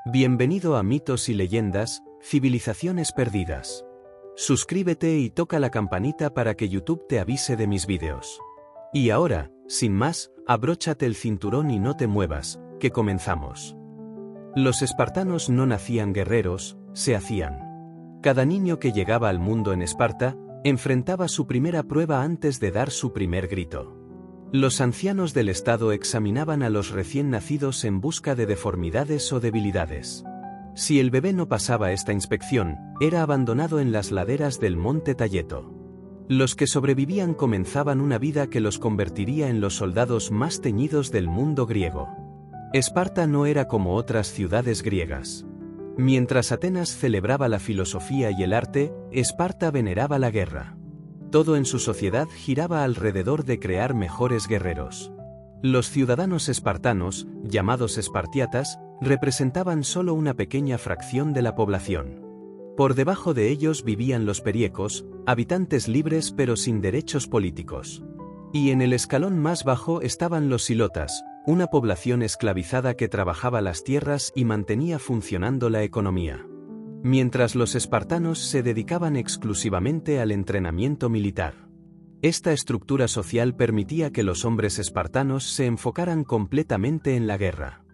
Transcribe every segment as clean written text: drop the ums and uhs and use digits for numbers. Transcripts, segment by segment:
Bienvenido a Mitos y Leyendas, Civilizaciones Perdidas. Suscríbete y toca la campanita para que YouTube te avise de mis vídeos. Y ahora, sin más, abróchate el cinturón y no te muevas, que comenzamos. Los espartanos no nacían guerreros, se hacían. Cada niño que llegaba al mundo en Esparta, enfrentaba su primera prueba antes de dar su primer grito. Los ancianos del estado examinaban a los recién nacidos en busca de deformidades o debilidades. Si el bebé no pasaba esta inspección, era abandonado en las laderas del monte Talleto. Los que sobrevivían comenzaban una vida que los convertiría en los soldados más teñidos del mundo griego. Esparta no era como otras ciudades griegas. Mientras Atenas celebraba la filosofía y el arte, Esparta veneraba la guerra. Todo en su sociedad giraba alrededor de crear mejores guerreros. Los ciudadanos espartanos, llamados espartiatas, representaban solo una pequeña fracción de la población. Por debajo de ellos vivían los periecos, habitantes libres pero sin derechos políticos. Y en el escalón más bajo estaban los silotas, una población esclavizada que trabajaba las tierras y mantenía funcionando la economía. Mientras los espartanos se dedicaban exclusivamente al entrenamiento militar. Esta estructura social permitía que los hombres espartanos se enfocaran completamente en la guerra.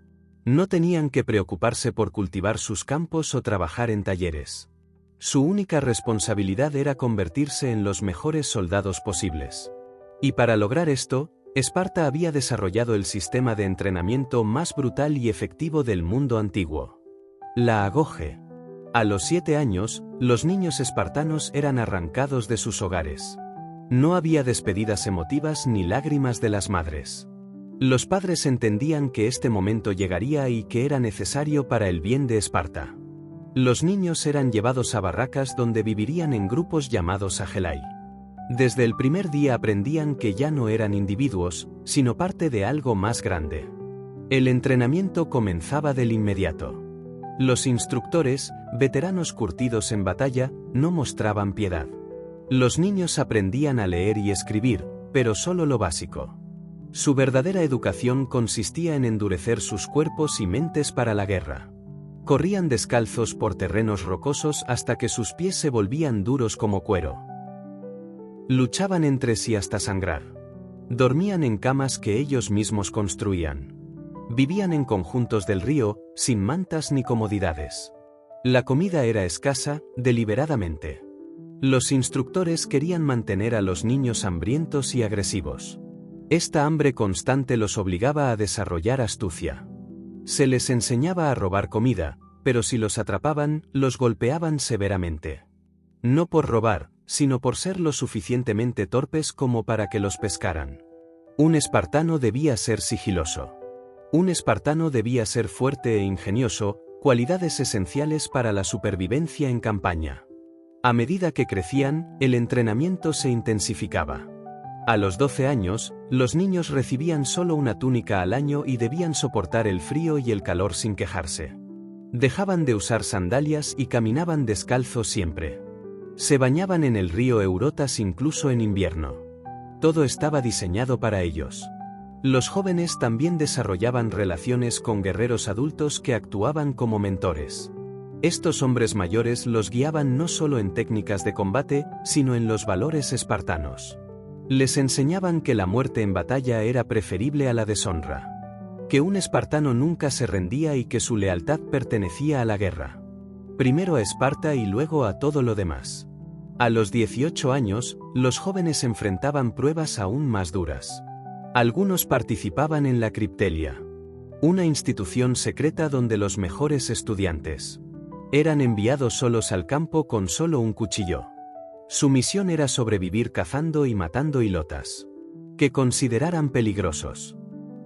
No tenían que preocuparse por cultivar sus campos o trabajar en talleres. Su única responsabilidad era convertirse en los mejores soldados posibles. Y para lograr esto, Esparta había desarrollado el sistema de entrenamiento más brutal y efectivo del mundo antiguo. La agoge. A los 7 años, los niños espartanos eran arrancados de sus hogares. No había despedidas emotivas ni lágrimas de las madres. Los padres entendían que este momento llegaría y que era necesario para el bien de Esparta. Los niños eran llevados a barracas donde vivirían en grupos llamados agelai. Desde el primer día aprendían que ya no eran individuos, sino parte de algo más grande. El entrenamiento comenzaba del inmediato. Los instructores, veteranos curtidos en batalla, no mostraban piedad. Los niños aprendían a leer y escribir, pero solo lo básico. Su verdadera educación consistía en endurecer sus cuerpos y mentes para la guerra. Corrían descalzos por terrenos rocosos hasta que sus pies se volvían duros como cuero. Luchaban entre sí hasta sangrar. Dormían en camas que ellos mismos construían. Vivían en conjuntos del río, sin mantas ni comodidades. La comida era escasa, deliberadamente. Los instructores querían mantener a los niños hambrientos y agresivos. Esta hambre constante los obligaba a desarrollar astucia. Se les enseñaba a robar comida, pero si los atrapaban, los golpeaban severamente. No por robar, sino por ser lo suficientemente torpes como para que los pescaran. Un espartano debía ser sigiloso. Un espartano debía ser fuerte e ingenioso, cualidades esenciales para la supervivencia en campaña. A medida que crecían, el entrenamiento se intensificaba. A los 12 años, los niños recibían solo una túnica al año y debían soportar el frío y el calor sin quejarse. Dejaban de usar sandalias y caminaban descalzos siempre. Se bañaban en el río Eurotas incluso en invierno. Todo estaba diseñado para ellos. Los jóvenes también desarrollaban relaciones con guerreros adultos que actuaban como mentores. Estos hombres mayores los guiaban no solo en técnicas de combate, sino en los valores espartanos. Les enseñaban que la muerte en batalla era preferible a la deshonra. Que un espartano nunca se rendía y que su lealtad pertenecía a la guerra. Primero a Esparta y luego a todo lo demás. A los 18 años, los jóvenes enfrentaban pruebas aún más duras. Algunos participaban en la Criptelia, una institución secreta donde los mejores estudiantes eran enviados solos al campo con solo un cuchillo. Su misión era sobrevivir cazando y matando hilotas que consideraran peligrosos.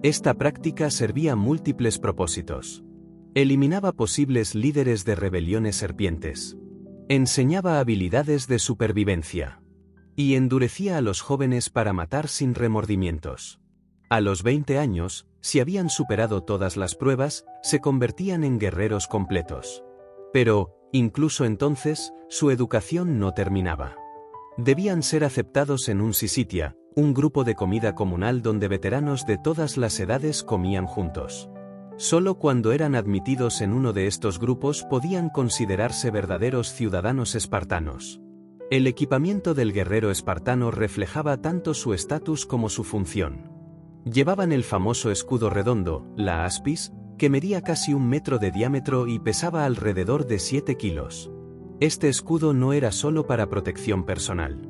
Esta práctica servía a múltiples propósitos. Eliminaba posibles líderes de rebeliones serpientes. Enseñaba habilidades de supervivencia. Y endurecía a los jóvenes para matar sin remordimientos. A los 20 años, si habían superado todas las pruebas, se convertían en guerreros completos. Pero, incluso entonces, su educación no terminaba. Debían ser aceptados en un sisitia, un grupo de comida comunal donde veteranos de todas las edades comían juntos. Solo cuando eran admitidos en uno de estos grupos podían considerarse verdaderos ciudadanos espartanos. El equipamiento del guerrero espartano reflejaba tanto su estatus como su función. Llevaban el famoso escudo redondo, la aspis, que medía casi 1 metro de diámetro y pesaba alrededor de 7 kilos. Este escudo no era solo para protección personal.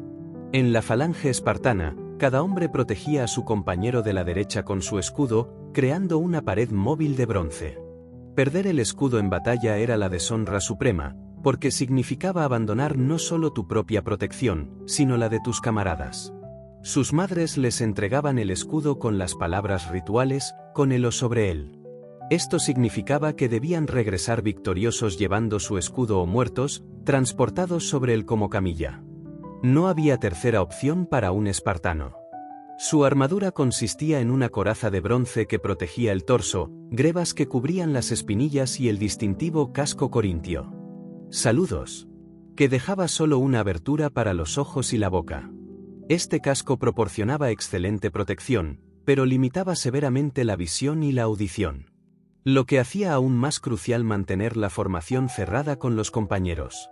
En la falange espartana, cada hombre protegía a su compañero de la derecha con su escudo, creando una pared móvil de bronce. Perder el escudo en batalla era la deshonra suprema, porque significaba abandonar no solo tu propia protección, sino la de tus camaradas. Sus madres les entregaban el escudo con las palabras rituales, con el o sobre él. Esto significaba que debían regresar victoriosos llevando su escudo o muertos, transportados sobre él como camilla. No había tercera opción para un espartano. Su armadura consistía en una coraza de bronce que protegía el torso, grebas que cubrían las espinillas y el distintivo casco corintio. Saludos. Que dejaba solo una abertura para los ojos y la boca. Este casco proporcionaba excelente protección, pero limitaba severamente la visión y la audición. Lo que hacía aún más crucial mantener la formación cerrada con los compañeros.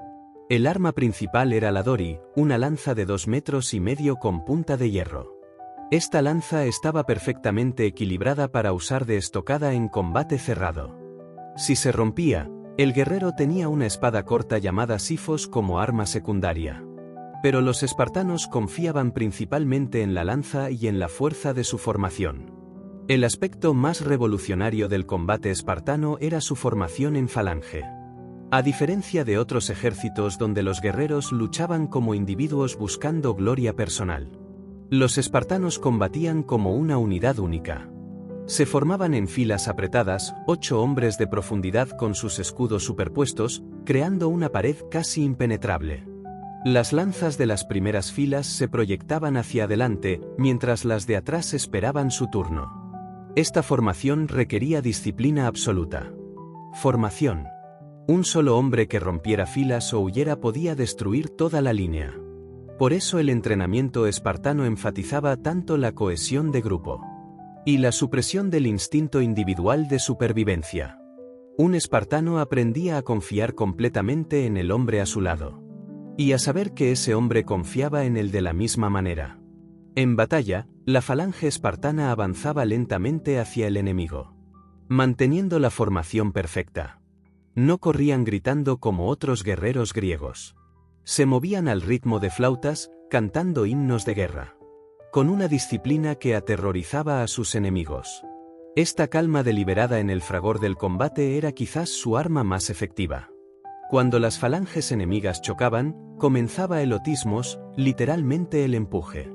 El arma principal era la dori, una lanza de 2,5 metros con punta de hierro. Esta lanza estaba perfectamente equilibrada para usar de estocada en combate cerrado. Si se rompía, el guerrero tenía una espada corta llamada sifos como arma secundaria. Pero los espartanos confiaban principalmente en la lanza y en la fuerza de su formación. El aspecto más revolucionario del combate espartano era su formación en falange. A diferencia de otros ejércitos donde los guerreros luchaban como individuos buscando gloria personal, los espartanos combatían como una unidad única. Se formaban en filas apretadas, 8 hombres de profundidad con sus escudos superpuestos, creando una pared casi impenetrable. Las lanzas de las primeras filas se proyectaban hacia adelante, mientras las de atrás esperaban su turno. Esta formación requería disciplina absoluta. Formación. Un solo hombre que rompiera filas o huyera podía destruir toda la línea. Por eso el entrenamiento espartano enfatizaba tanto la cohesión de grupo y la supresión del instinto individual de supervivencia. Un espartano aprendía a confiar completamente en el hombre a su lado, y a saber que ese hombre confiaba en él de la misma manera. En batalla, la falange espartana avanzaba lentamente hacia el enemigo, manteniendo la formación perfecta. No corrían gritando como otros guerreros griegos. Se movían al ritmo de flautas, cantando himnos de guerra, con una disciplina que aterrorizaba a sus enemigos. Esta calma deliberada en el fragor del combate era quizás su arma más efectiva. Cuando las falanges enemigas chocaban, comenzaba el otismos, literalmente el empuje.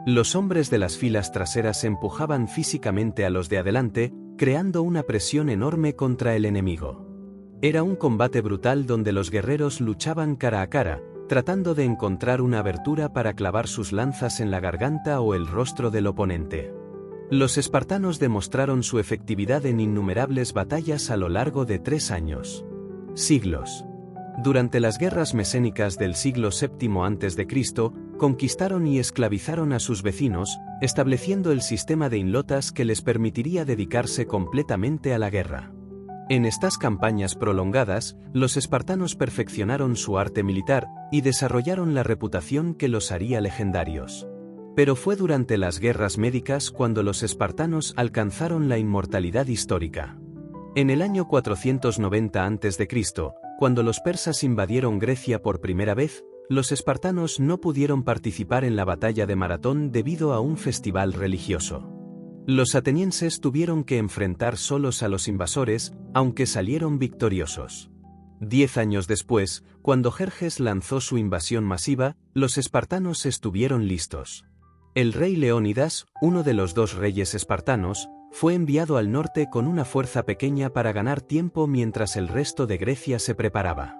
Los hombres de las filas traseras empujaban físicamente a los de adelante, creando una presión enorme contra el enemigo. Era un combate brutal donde los guerreros luchaban cara a cara, tratando de encontrar una abertura para clavar sus lanzas en la garganta o el rostro del oponente. Los espartanos demostraron su efectividad en innumerables batallas a lo largo de 3 años. Siglos. Durante las guerras mesénicas del siglo VII a.C., conquistaron y esclavizaron a sus vecinos, estableciendo el sistema de inlotas que les permitiría dedicarse completamente a la guerra. En estas campañas prolongadas, los espartanos perfeccionaron su arte militar y desarrollaron la reputación que los haría legendarios. Pero fue durante las guerras médicas cuando los espartanos alcanzaron la inmortalidad histórica. En el año 490 a.C., cuando los persas invadieron Grecia por primera vez, los espartanos no pudieron participar en la batalla de Maratón debido a un festival religioso. Los atenienses tuvieron que enfrentar solos a los invasores, aunque salieron victoriosos. 10 años después, cuando Jerjes lanzó su invasión masiva, los espartanos estuvieron listos. El rey Leónidas, uno de los 2 reyes espartanos, fue enviado al norte con una fuerza pequeña para ganar tiempo mientras el resto de Grecia se preparaba.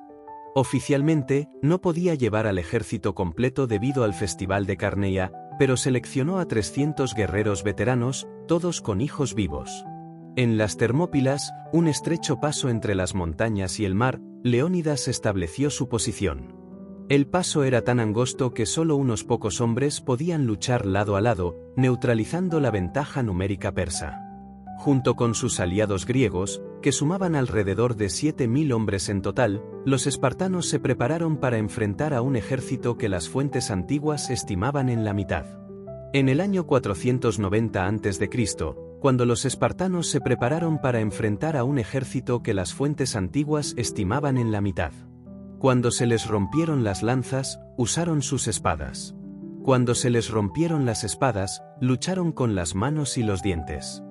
Oficialmente, no podía llevar al ejército completo debido al festival de Carneia, pero seleccionó a 300 guerreros veteranos, todos con hijos vivos. En las Termópilas, un estrecho paso entre las montañas y el mar, Leónidas estableció su posición. El paso era tan angosto que solo unos pocos hombres podían luchar lado a lado, neutralizando la ventaja numérica persa. Junto con sus aliados griegos, que sumaban alrededor de 7.000 hombres en total, los espartanos se prepararon para enfrentar a un ejército que las fuentes antiguas estimaban en la mitad. En el año 490 a.C., cuando los espartanos se prepararon para enfrentar a un ejército que las fuentes antiguas estimaban en la mitad. Cuando se les rompieron las lanzas, usaron sus espadas. Cuando se les rompieron las espadas, lucharon con las manos y los dientes.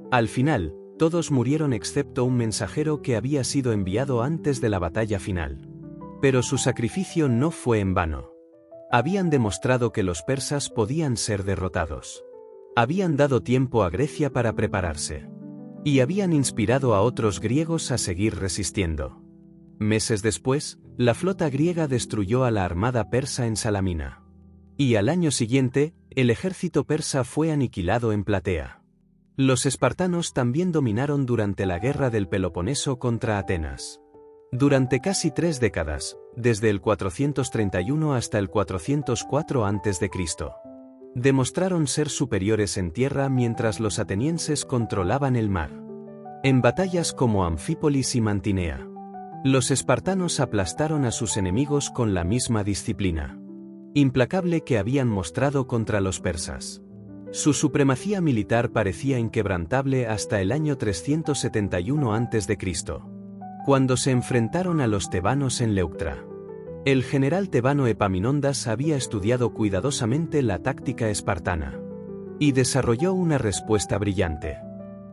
Al final, todos murieron excepto un mensajero que había sido enviado antes de la batalla final. Pero su sacrificio no fue en vano. Habían demostrado que los persas podían ser derrotados. Habían dado tiempo a Grecia para prepararse. Y habían inspirado a otros griegos a seguir resistiendo. Meses después, la flota griega destruyó a la armada persa en Salamina. Y al año siguiente, el ejército persa fue aniquilado en Platea. Los espartanos también dominaron durante la guerra del Peloponeso contra Atenas. Durante casi 3 décadas, desde el 431 hasta el 404 a.C., demostraron ser superiores en tierra mientras los atenienses controlaban el mar. En batallas como Anfípolis y Mantinea, los espartanos aplastaron a sus enemigos con la misma disciplina implacable que habían mostrado contra los persas. Su supremacía militar parecía inquebrantable hasta el año 371 a.C., cuando se enfrentaron a los tebanos en Leuctra. El general tebano Epaminondas había estudiado cuidadosamente la táctica espartana y desarrolló una respuesta brillante.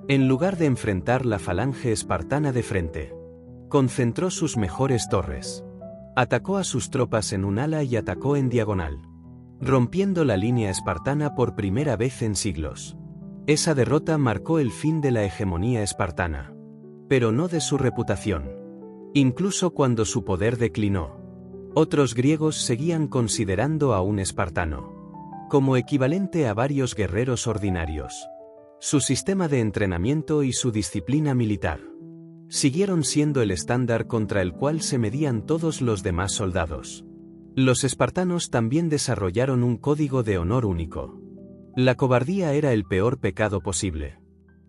En lugar de enfrentar la falange espartana de frente, concentró sus mejores torres. Atacó a sus tropas en un ala y atacó en diagonal, rompiendo la línea espartana por primera vez en siglos. Esa derrota marcó el fin de la hegemonía espartana, pero no de su reputación. Incluso cuando su poder declinó, otros griegos seguían considerando a un espartano como equivalente a varios guerreros ordinarios. Su sistema de entrenamiento y su disciplina militar siguieron siendo el estándar contra el cual se medían todos los demás soldados. Los espartanos también desarrollaron un código de honor único. La cobardía era el peor pecado posible.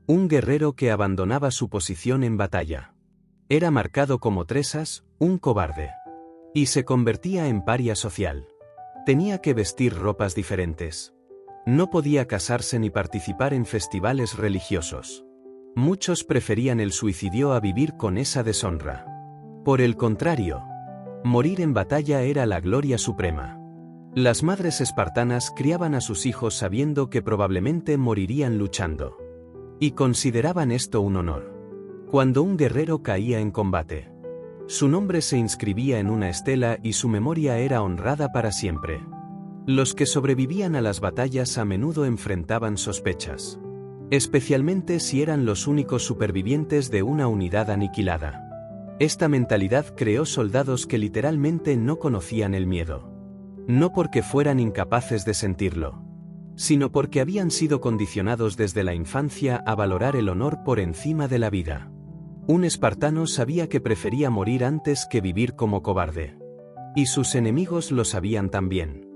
Un guerrero que abandonaba su posición en batalla era marcado como tresas, un cobarde, y se convertía en paria social. Tenía que vestir ropas diferentes. No podía casarse ni participar en festivales religiosos. Muchos preferían el suicidio a vivir con esa deshonra. Por el contrario, morir en batalla era la gloria suprema. Las madres espartanas criaban a sus hijos sabiendo que probablemente morirían luchando, y consideraban esto un honor. Cuando un guerrero caía en combate, su nombre se inscribía en una estela y su memoria era honrada para siempre. Los que sobrevivían a las batallas a menudo enfrentaban sospechas, especialmente si eran los únicos supervivientes de una unidad aniquilada. Esta mentalidad creó soldados que literalmente no conocían el miedo. No porque fueran incapaces de sentirlo, sino porque habían sido condicionados desde la infancia a valorar el honor por encima de la vida. Un espartano sabía que prefería morir antes que vivir como cobarde. Y sus enemigos lo sabían también.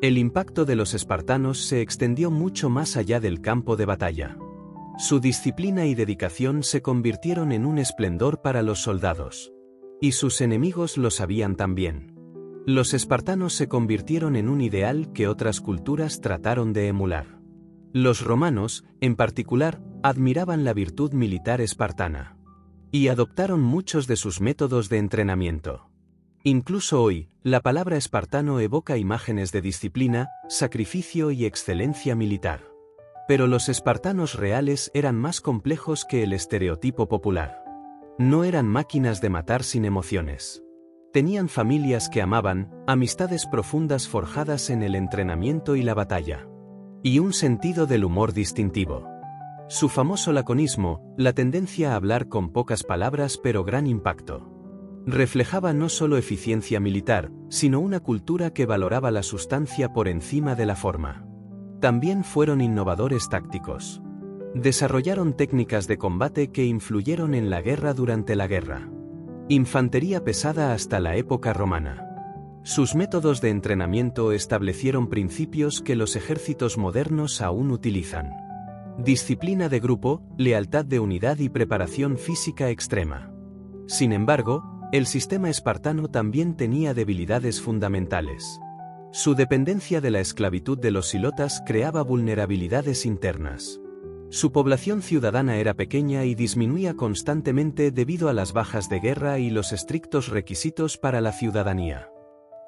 El impacto de los espartanos se extendió mucho más allá del campo de batalla. Su disciplina y dedicación se convirtieron en un esplendor para los soldados. Y sus enemigos lo sabían también. Los espartanos se convirtieron en un ideal que otras culturas trataron de emular. Los romanos, en particular, admiraban la virtud militar espartana. Y adoptaron muchos de sus métodos de entrenamiento. Incluso hoy, la palabra espartano evoca imágenes de disciplina, sacrificio y excelencia militar. Pero los espartanos reales eran más complejos que el estereotipo popular. No eran máquinas de matar sin emociones. Tenían familias que amaban, amistades profundas forjadas en el entrenamiento y la batalla. Y un sentido del humor distintivo. Su famoso laconismo, la tendencia a hablar con pocas palabras pero gran impacto, reflejaba no solo eficiencia militar, sino una cultura que valoraba la sustancia por encima de la forma. También fueron innovadores tácticos. Desarrollaron técnicas de combate que influyeron en la guerra durante la guerra. Infantería pesada hasta la época romana. Sus métodos de entrenamiento establecieron principios que los ejércitos modernos aún utilizan. disciplina de grupo, lealtad de unidad y preparación física extrema. Sin embargo, el sistema espartano también tenía debilidades fundamentales. Su dependencia de la esclavitud de los silotas creaba vulnerabilidades internas. Su población ciudadana era pequeña y disminuía constantemente debido a las bajas de guerra y los estrictos requisitos para la ciudadanía.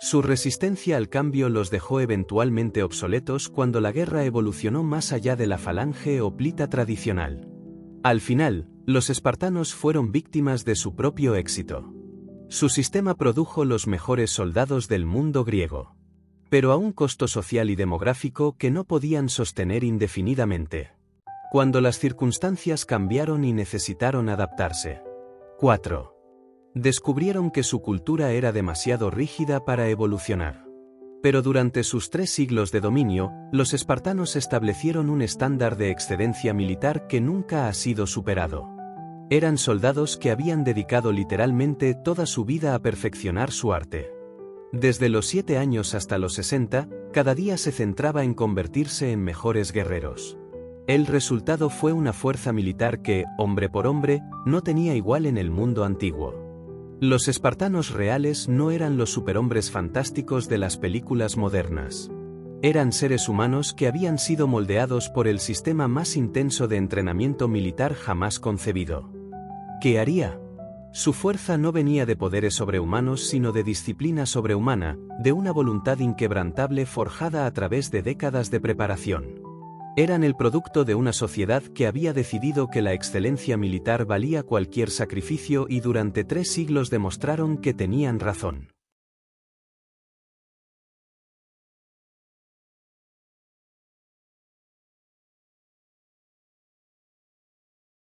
Su resistencia al cambio los dejó eventualmente obsoletos cuando la guerra evolucionó más allá de la falange o plita tradicional. Al final, los espartanos fueron víctimas de su propio éxito. Su sistema produjo los mejores soldados del mundo griego, pero a un costo social y demográfico que no podían sostener indefinidamente. Cuando las circunstancias cambiaron y necesitaron adaptarse. 4. Descubrieron que su cultura era demasiado rígida para evolucionar. Pero durante sus 3 siglos de dominio, los espartanos establecieron un estándar de excedencia militar que nunca ha sido superado. Eran soldados que habían dedicado literalmente toda su vida a perfeccionar su arte. Desde los 7 años hasta los 60, cada día se centraba en convertirse en mejores guerreros. El resultado fue una fuerza militar que, hombre por hombre, no tenía igual en el mundo antiguo. Los espartanos reales no eran los superhombres fantásticos de las películas modernas. Eran seres humanos que habían sido moldeados por el sistema más intenso de entrenamiento militar jamás concebido. ¿Qué haría? Su fuerza no venía de poderes sobrehumanos sino de disciplina sobrehumana, de una voluntad inquebrantable forjada a través de décadas de preparación. Eran el producto de una sociedad que había decidido que la excelencia militar valía cualquier sacrificio y durante 3 siglos demostraron que tenían razón.